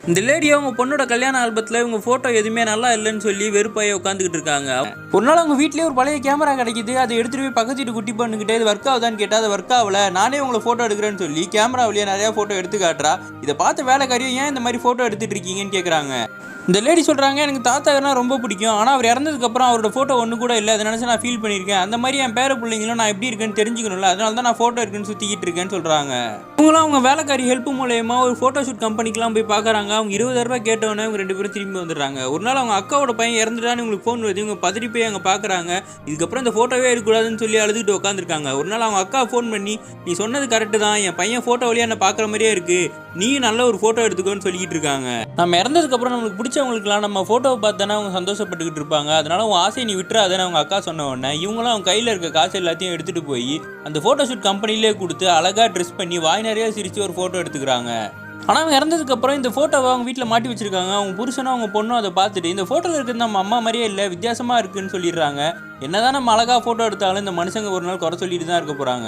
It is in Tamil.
இந்த லேடி அவங்க பொண்ணோட கல்யாண ஆல்பத்தில் இவங்க ஃபோட்டோ எதுவுமே நல்லா இல்லைன்னு சொல்லி வெறுப்பாயே உட்காந்துக்கிட்டு இருக்காங்க. ஒரு நாள் அவங்க வீட்லேயே ஒரு பழைய கேமரா கிடைக்குது. அதை எடுத்துகிட்டு போய் பக்கத்து வீட்டு குட்டி பண்ணுக்கிட்டே இது ஒர்க் ஆகுதான்னு கேட்டால் அது ஒர்க் ஆகல, நானே உங்களை ஃபோட்டோ எடுக்கிறேன்னு சொல்லி கேமராவிலேயே நிறையா ஃபோட்டோ எடுத்து காட்டுறா. இதை பார்த்து வேலைக்காரியும் ஏன் இந்த மாதிரி ஃபோட்டோ எடுத்துகிட்டு இருக்கீங்கன்னு கேட்குறாங்க. இந்த லேடி சொல்கிறாங்க, எனக்கு தாத்தாக்கனா ரொம்ப பிடிக்கும், ஆனால் அவர் இறந்ததுக்கப்புறம் அவரோட ஃபோட்டோ ஒன்று கூட இல்லை, அதை நினச்சி நான் ஃபீல் பண்ணியிருக்கேன். அந்த மாதிரி என் பேர பிள்ளைங்களும் நான் எப்படி இருக்கேன்னு தெரிஞ்சுக்கணும்ல, அதனால தான் நான் ஃபோட்டோ இருக்குன்னு சுற்றிக்கிட்டு இருக்கேன்னு சொல்கிறாங்க. இவங்களும் அவங்க வேலைக்காரி ஹெல்ப் மூலயமா ஒரு ஃபோட்டோ ஷூட் கம்பெனிக்கெலாம் போய் பார்க்குறாங்க. அவங்க 20,000 ரூபாய் கேட்டவொடனே அவங்க 2 பேரும் திரும்பி வந்துடுறாங்க. ஒரு நாள் அவங்க அக்காவோட பையன் இறந்துட்டான்னு இவங்களுக்கு ஃபோன் வருது. இவங்க பதறி போய் அங்கே பார்க்குறாங்க. இதுக்கப்புறம் இந்த ஃபோட்டோவே எடுக்கக்கூடாதுன்னு சொல்லி அழுதுகிட்டு உட்காந்துருக்காங்க. ஒரு நாள் அவங்க அக்கா ஃபோன் பண்ணி, நீ சொன்னது கரெக்டு தான், என் பையன் ஃபோட்டோ வழியாக என்ன பார்க்குற மாதிரியே இருக்குது, நீ நல்ல ஒரு ஃபோட்டோ எடுத்துக்கோன்னு சொல்லிக்கிட்டு இருக்காங்க. நம்ம இறந்ததுக்கப்புறம் நம்மளுக்கு பிடிச்சவங்களுக்குலாம் நம்ம ஃபோட்டோவை பார்த்தானே அவங்க சந்தோஷப்பட்டுக்கிட்டு இருப்பாங்க. அதனால உன் ஆசையை நீ விட்டுறாதுன்னு அவங்க அக்கா சொன்ன உடனே இவங்களும் அவங்க கையில் இருக்க காசு எல்லாத்தையும் எடுத்துகிட்டு போய் அந்த ஃபோட்டோ ஷூட் கம்பெனிலே கொடுத்து அழகாக ட்ரெஸ் பண்ணி வாய் நிறையா சிரித்து ஒரு ஃபோட்டோ எடுத்துக்கிறாங்க. ஆனால் அவங்க இறந்ததுக்கப்புறம் இந்த ஃபோட்டோவை அவங்க வீட்டில் மாட்டி வச்சிருக்காங்க. அவங்க புருஷனும் அவங்க பொண்ணும் அதை பார்த்துட்டு, இந்த ஃபோட்டோவில் இருக்கிறது நம்ம அம்மா மாதிரியே இல்லை, வித்தியாசமாக இருக்குன்னு சொல்லிடுறாங்க. என்னதான் நம்ம அழகாக ஃபோட்டோ எடுத்தாலும் இந்த மனுஷங்க ஒரு நாள் குறை சொல்லிட்டு தான் இருக்க போகிறாங்க.